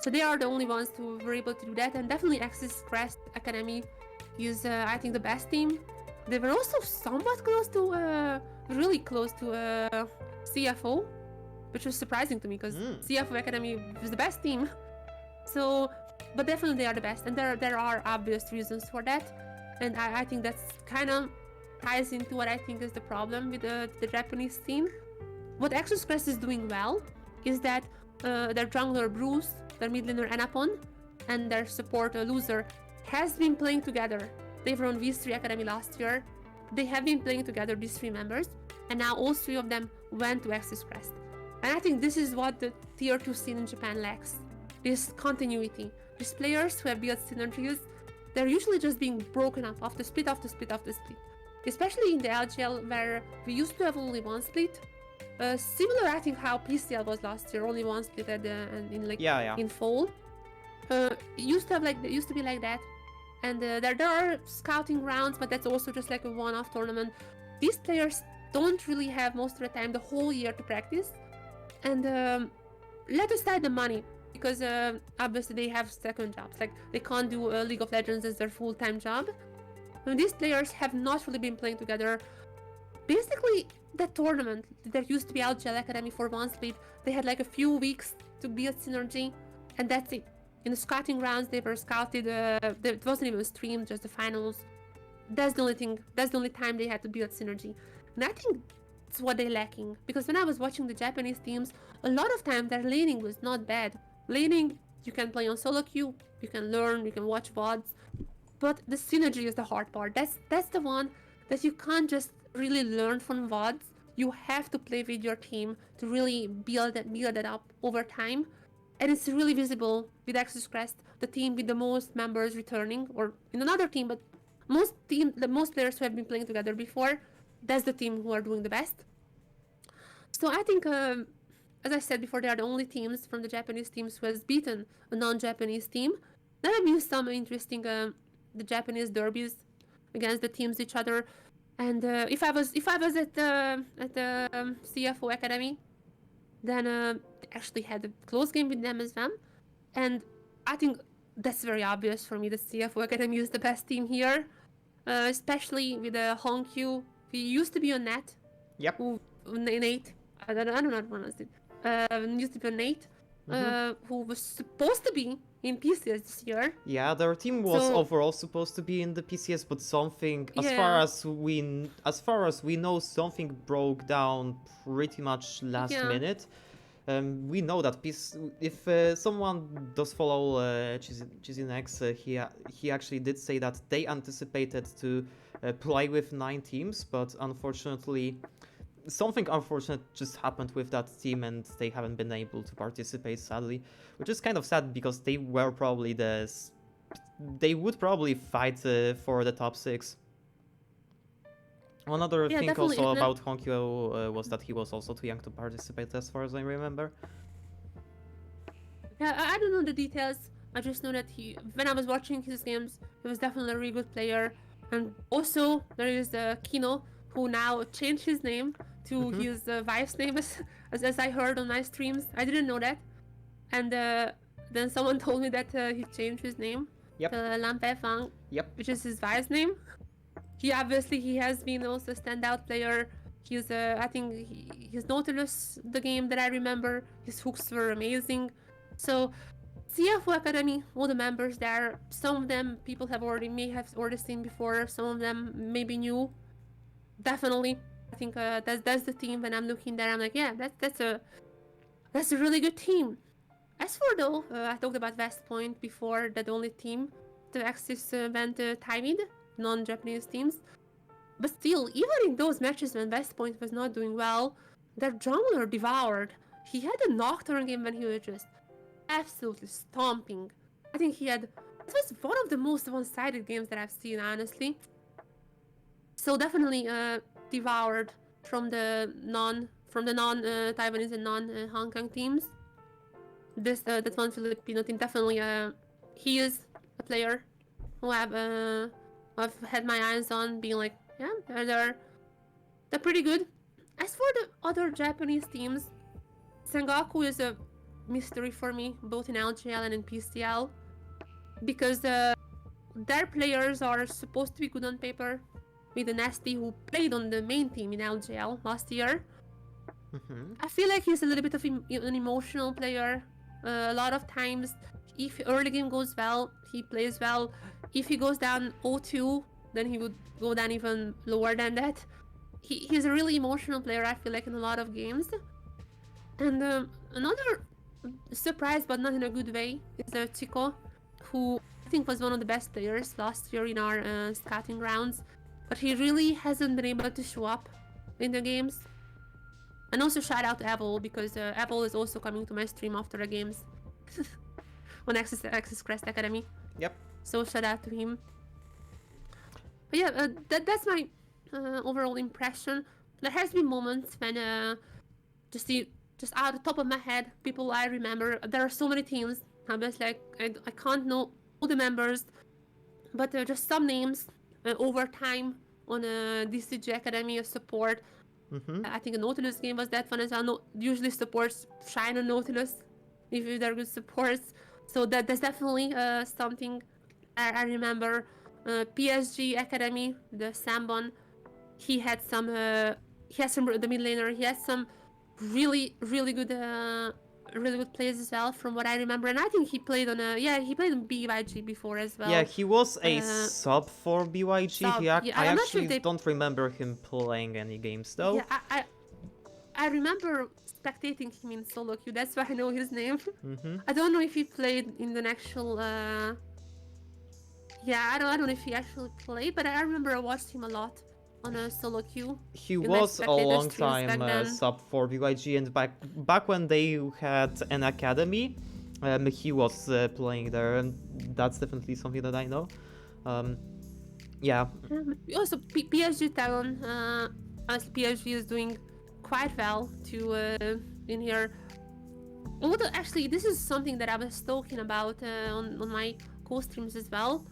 So they are the only ones who were able to do that, and definitely Axis Crest Academy is, I think, the best team. They were also somewhat close to, really close to CFO, which was surprising to me because CFO Academy was the best team. So, but definitely they are the best, and there are obvious reasons for that, and I think that's kind of ties into what I think is the problem with the Japanese scene. What Axis Crest is doing well is that their jungler Bruce, their mid laner Anapon, and their support Loser has been playing together. They were on V3 Academy last year. They have been playing together, these 3 members, and now all 3 of them went to Axis Crest. And I think this is what the tier 2 scene in Japan lacks. This continuity. These players who have built synergies, they're usually just being broken up after split after split after split. Especially in the LGL, where we used to have only 1 split. Similar, I think, how PCL was last year, only 1 split at in fall. It used to be like that, and there are scouting rounds, but that's also just like a one-off tournament. These players don't really have most of the time, the whole year to practice, and let aside the money, because obviously they have second jobs, like they can't do League of Legends as their full-time job. And these players have not really been playing together. Basically, that tournament, there used to be LGL Academy for 1 split, they had like a few weeks to build synergy, and that's it. In the scouting rounds, they were scouted, it wasn't even streamed, just the finals. That's the only thing, that's the only time they had to build synergy. And I think that's what they're lacking, because when I was watching the Japanese teams, a lot of time their laning was not bad. Laning, you can play on solo queue, you can learn, you can watch VODs, but the synergy is the hard part. That's the one that you can't just really learn from VODs. You have to play with your team to really build that up over time. and it's really visible with Axis Crest, the team with the most members returning, or in another team, but the most players who have been playing together before, that's the team who are doing the best. So I think, as I said before, they are the only teams from the Japanese teams who has beaten a non-Japanese team. There have been some interesting the Japanese derbies against the teams each other. And if I was at the CFO Academy, then actually had a close game with them as well. And I think that's very obvious for me. The CFO Academy is the best team here, especially with Honkyu. He used to be on net. Yep. Nate. I don't know what pronounce it. Used to be on Nate, who was supposed to be in PCS this year. Yeah, their team was overall supposed to be in the PCS, but something, as far as we know, something broke down pretty much last minute. We know that if someone does follow Chizinex, he actually did say that they anticipated to play with 9 teams, but unfortunately, something unfortunate just happened with that team and they haven't been able to participate, sadly, which is kind of sad because they would probably fight for the top 6. One other thing also about Honkyo was that he was also too young to participate, as far as I remember. Yeah, I don't know the details. I just know that when I was watching his games, he was definitely a really good player. And also, there is Kino, who now changed his name to his wife's name, as I heard on my streams. I didn't know that. And then someone told me that he changed his name to Lam Pei Fang, which is his wife's name. He has been also a standout player. He's I think his Nautilus, the game that I remember, his hooks were amazing. So CFO Academy, all the members there, some of them people may have already seen before, some of them may be new. Definitely, I think that's the team. When I'm looking there, I'm like, yeah, that's a really good team. As for though, I talked about West Point before, that the only team the Axis went tie with non-Japanese teams. But still, even in those matches when West Point was not doing well, their jungler devoured. He had a Nocturne game when he was just absolutely stomping. I think it was one of the most one-sided games that I've seen, honestly. So definitely devoured from the non-Taiwanese and non-Hong Kong teams. That one Filipino team, definitely he is a player who I've had my eyes on, being like, yeah, they're pretty good. As for the other Japanese teams, Sengoku is a mystery for me, both in LGL and in PCL, because their players are supposed to be good on paper, with the Nasty, who played on the main team in LGL last year. I feel like he's a little bit of an emotional player. A lot of times, if early game goes well, he plays well. If he goes down 0-2, then he would go down even lower than that. He's a really emotional player, I feel like, in a lot of games. And another surprise, but not in a good way, is Chico, who I think was one of the best players last year in our scouting rounds. But he really hasn't been able to show up in the games. And also shout out to Apple, because Apple is also coming to my stream after the games on Axis Crest Academy. Yep. So shout out to him. But yeah, that's my overall impression. There has been moments when just out of the top of my head, people I remember. There are so many teams. I'm just like, I can't know all the members, but just some names over time on DCG Academy of support. I think a Nautilus game was that one as well. Usually supports shine on Nautilus if they're good supports. So that's definitely something I remember. PSG Academy, the Sambon, he had some the mid laner. He had some really good plays as well, from what I remember. And I think he played on BYG before as well. Yeah, he was a sub for BYG. I actually don't remember him playing any games though. Yeah, I remember spectating him in solo queue. That's why I know his name. I don't know if he played in the actual. I don't know if he actually played, but I remember I watched him a lot on a solo queue. He was a long time sub for BYG, and back when they had an academy, he was playing there, and that's definitely something that I know. Yeah. Also, PSG Talon, honestly, PSG is doing quite well to in here. Although, actually, this is something that I was talking about on my co-streams as well.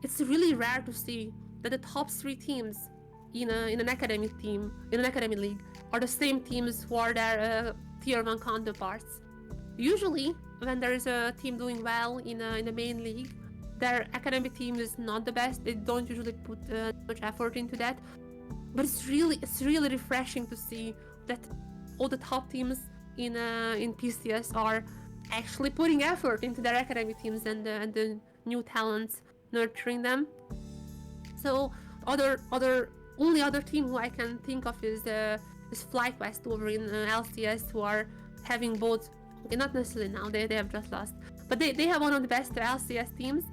It's really rare to see that the top three teams in an academy team, in an academy league, are the same teams who are their tier 1 counterparts. Usually, when there is a team doing well in the main league, their academy team is not the best. They don't usually put much effort into that. But it's really refreshing to see that all the top teams in PCS are actually putting effort into their academy teams and the new talents, nurturing them. So only other team who I can think of is FlyQuest over in LCS, who are having both. Okay, not necessarily now, they have just lost, but they have one of the best LCS teams,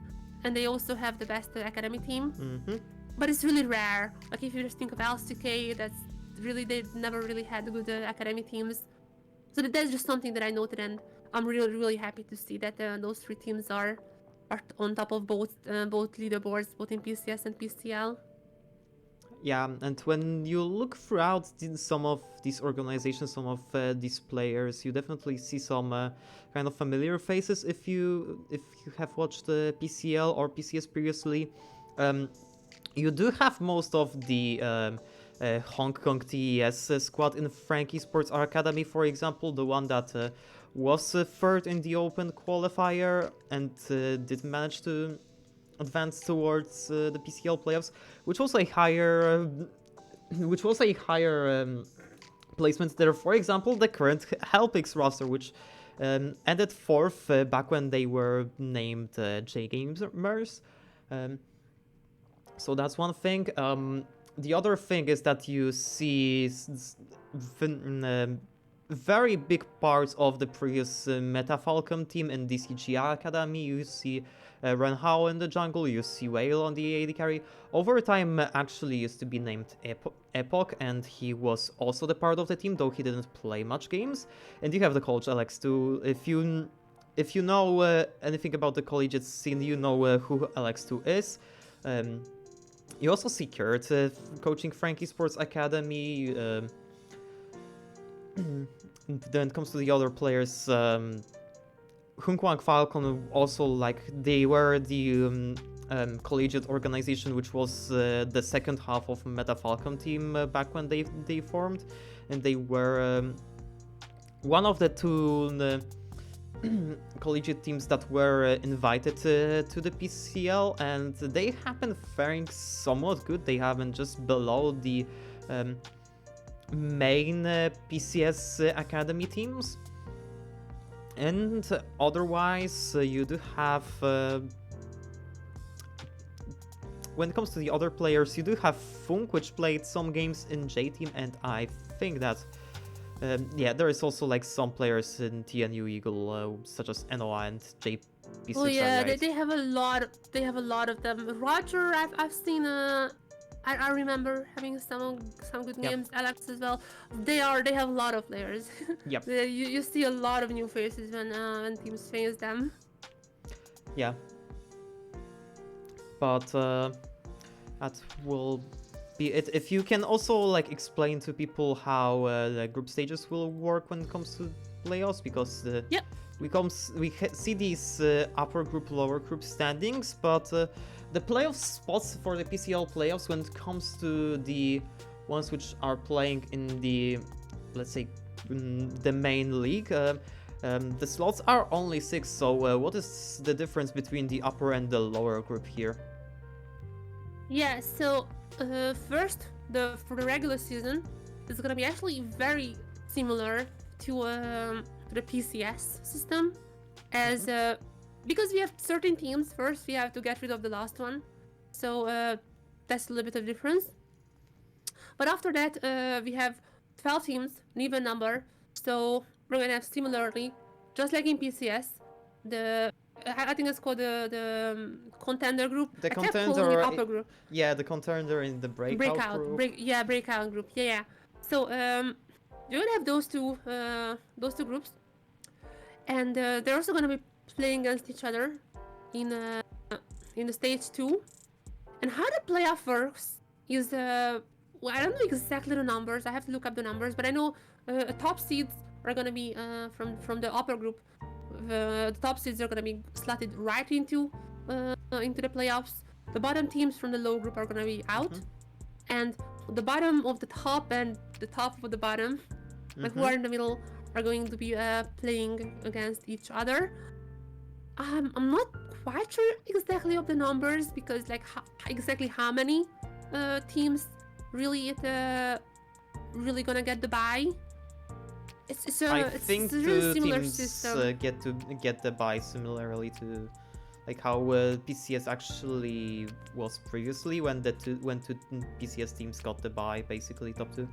and they also have the best academy team. Mm-hmm. But it's really rare. Like, if you just think of LCK, that's really, they never really had good academy teams. So that's just something that I noted, and I'm really happy to see that those three teams are on top of both leaderboards, both in PCS and PCL. Yeah, and when you look throughout some of these organizations, some of these players, you definitely see some kind of familiar faces. If you have watched PCL or PCS previously, you do have most of the Hong Kong TES squad in Frank Esports Academy, for example, the one that was third in the Open qualifier and did manage to advance towards the PCL playoffs, which was a higher placement there. For example, the current Helpix roster, which ended fourth back when they were named J Gamers. So that's one thing. The other thing is that you see very big parts of the previous Meta Falcon team in DCG Academy. You see Ren Hao in the jungle, you see Whale on the AD carry. Overtime actually used to be named Epoch, and he was also the part of the team, though he didn't play much games. And you have the coach Alex too. If you know anything about the collegiate scene, you know who Alex 2 is. You also see Kurt coaching Frankie Sports Academy. Then it comes to the other players. Hung Kwang Falcon also, like, they were the collegiate organization, which was the second half of Meta Falcon team back when they formed, and they were one of the two collegiate teams that were invited to the PCL, and they have been faring somewhat good. They have been just below the main PCS academy teams. And otherwise, you do have, when it comes to the other players, you do have Funk, which played some games in J-Team, and I think that, yeah, there is also like some players in TNU Eagle, such as NOA and JP6. Oh yeah, right? they have a lot. They have a lot of them. Roger, I've seen I remember having some good games. Alex as well. They have a lot of players. Yep. you see a lot of new faces when teams face them. Yeah. But that will be it. If you can also like explain to people how the group stages will work when it comes to playoffs, because we see these upper group, lower group standings, but the playoff spots for the PCL playoffs, when it comes to the ones which are playing in the, let's say, the main league, the slots are only 6. So what is the difference between the upper and the lower group here? Yeah, so first, for the regular season, it's gonna be actually very similar to the PCS system, as because we have certain teams. First, we have to get rid of the last one, so that's a little bit of difference. But after that, we have 12 teams, an even number. So we're gonna have similarly, just like in PCS, I think it's called the contender group. The I kept contender, calling it upper group. Yeah, the contender in the breakout group. Breakout group. Yeah. So you're gonna have those two groups, and they're also gonna be playing against each other in the stage 2. And how the playoff works is well, I don't know exactly the numbers. I have to look up the numbers, but I know top seeds are gonna be from the upper group. The top seeds are gonna be slotted right into the playoffs. The bottom teams from the low group are gonna be out, and the bottom of the top and the top of the bottom, like who are in the middle, are going to be playing against each other. I'm not quite sure exactly of the numbers because like exactly how many teams really gonna get the bye. I It's think a really two similar teams system. get the bye similarly to like how PCS actually was previously when two PCS teams got the bye, basically top two.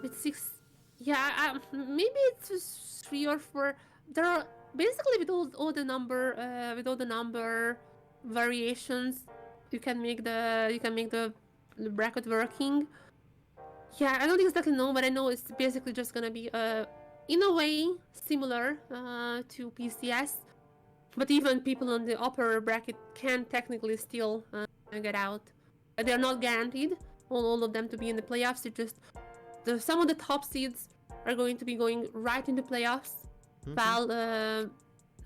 It's 6. Yeah, maybe it's just 3 or 4. There are basically with all the number variations, you can make the bracket working. Yeah, I don't exactly know, but I know it's basically just gonna be in a way similar to PCS. But even people on the upper bracket can technically still get out. They're not guaranteed all of them to be in the playoffs. It's just some of the top seeds are going to be going right into playoffs, while the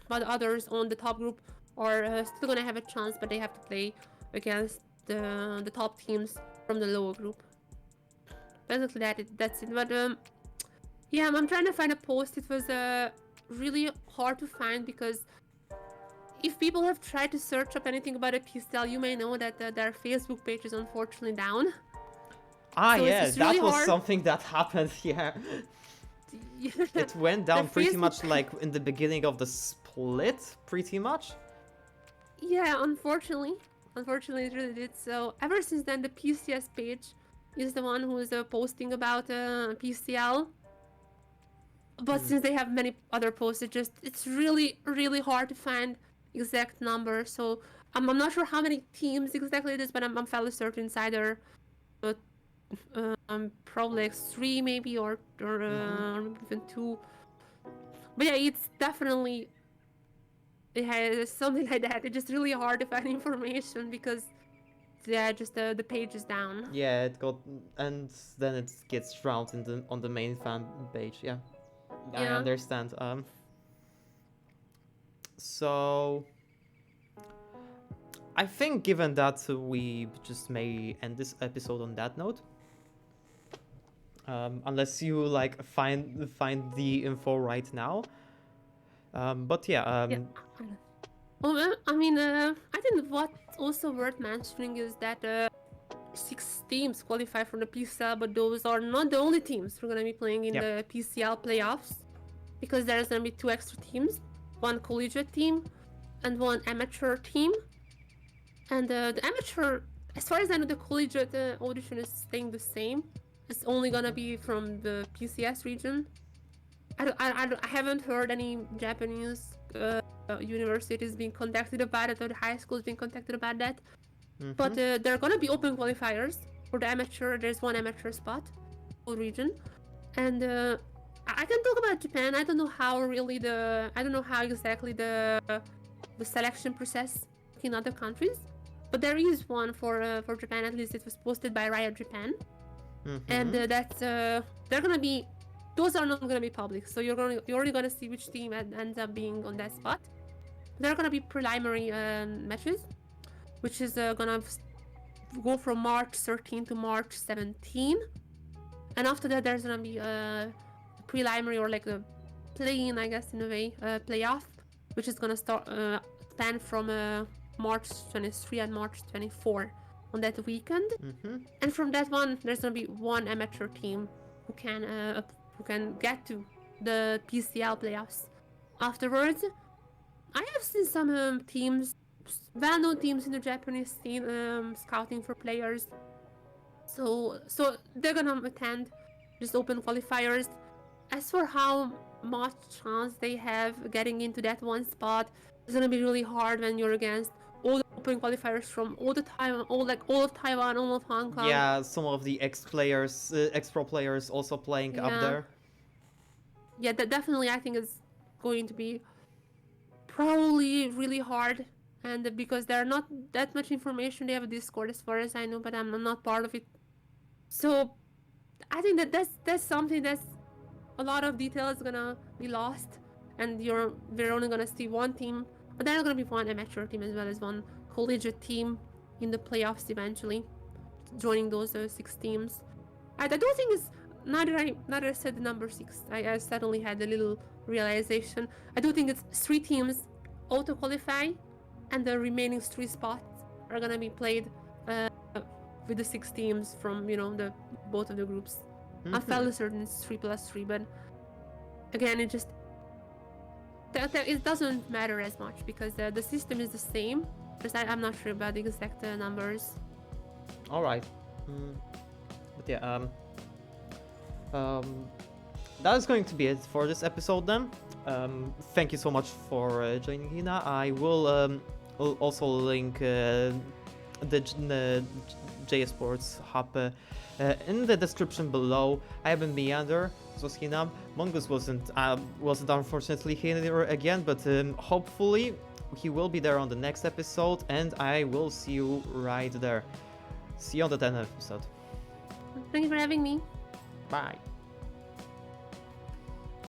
others on the top group are still gonna have a chance, but they have to play against the top teams from the lower group. Basically, that's it. But yeah, I'm trying to find a post. It was really hard to find because if people have tried to search up anything about a PCL, you may know that their Facebook page is unfortunately down. Ah, So yeah, it's that really was hard. something that happened. Yeah, it went down pretty much like in the beginning of the split, pretty much. Yeah, unfortunately it really did. So ever since then, the PCS page is the one who is posting about PCL. But since they have many other posts, it's really hard to find exact numbers. So I'm not sure how many teams exactly it is, but I'm fairly certain it's either probably like 3 maybe or even 2. But yeah, it's definitely something like that. It's just really hard to find information because yeah, just the page is down. Yeah, it got, and then it gets drowned on the main fan page. Yeah, I Yeah. understand. So I think given that we just may end this episode on that note. Unless you like find the info right now. But yeah. Yeah. Well, I mean, I think what's also worth mentioning is that 6 teams qualify for the PCL, but those are not the only teams who are going to be playing in the PCL playoffs, because there's going to be 2 extra teams, one collegiate team and one amateur team. And the amateur, as far as I know, the collegiate audition is staying the same. It's only going to be from the PCS region. I haven't heard any Japanese universities being contacted about it, or the high schools being contacted about that. But there are gonna be open qualifiers for the amateur. There's one amateur spot for region, and I can talk about Japan. I don't know how exactly the selection process in other countries, but there is one for Japan. At least it was posted by Riot Japan, and that's they're gonna be. Those are not going to be public, so you're only going to see which team ends up being on that spot. There are going to be preliminary matches, which is going to go from March 13 to March 17. And after that, there's going to be a preliminary, or like a play-in, I guess, in a way, playoff, which is going to span from March 23 and March 24 on that weekend. And from that one, there's going to be one amateur team who can get to the PCL playoffs. Afterwards, I have seen some teams, well-known teams in the Japanese scene, scouting for players. So they're gonna attend just open qualifiers. As for how much chance they have getting into that one spot, it's gonna be really hard when you're against all the open qualifiers from all of Taiwan, all of Hong Kong. Yeah, some of the ex-pro players also playing up there. Yeah, that definitely I think is going to be probably really hard, and because there are not that much information. They have a Discord as far as I know, but I'm not part of it. So I think that's something that's a lot of detail is gonna be lost, and we're only gonna see one team, but there's gonna be one amateur team as well as one collegiate team in the playoffs eventually, joining those 6 teams. I don't think it's neither I said the number 6. I suddenly had a little realization. I do think it's 3 teams auto qualify, and the remaining 3 spots are gonna be played with the 6 teams from the both of the groups. I'm fairly certain it's 3+3, but again, it doesn't matter as much because the system is the same. But I'm not sure about the exact numbers. All right. But yeah, that is going to be it for this episode then. Thank you so much for joining, Hina. I will also link the Jesport Hub in the description below. I have been Meander. This was Hina. Mongoose wasn't unfortunately here again, but hopefully he will be there on the next episode, and I will see you right there. See you on the 10th episode. Thank you for having me. Bye.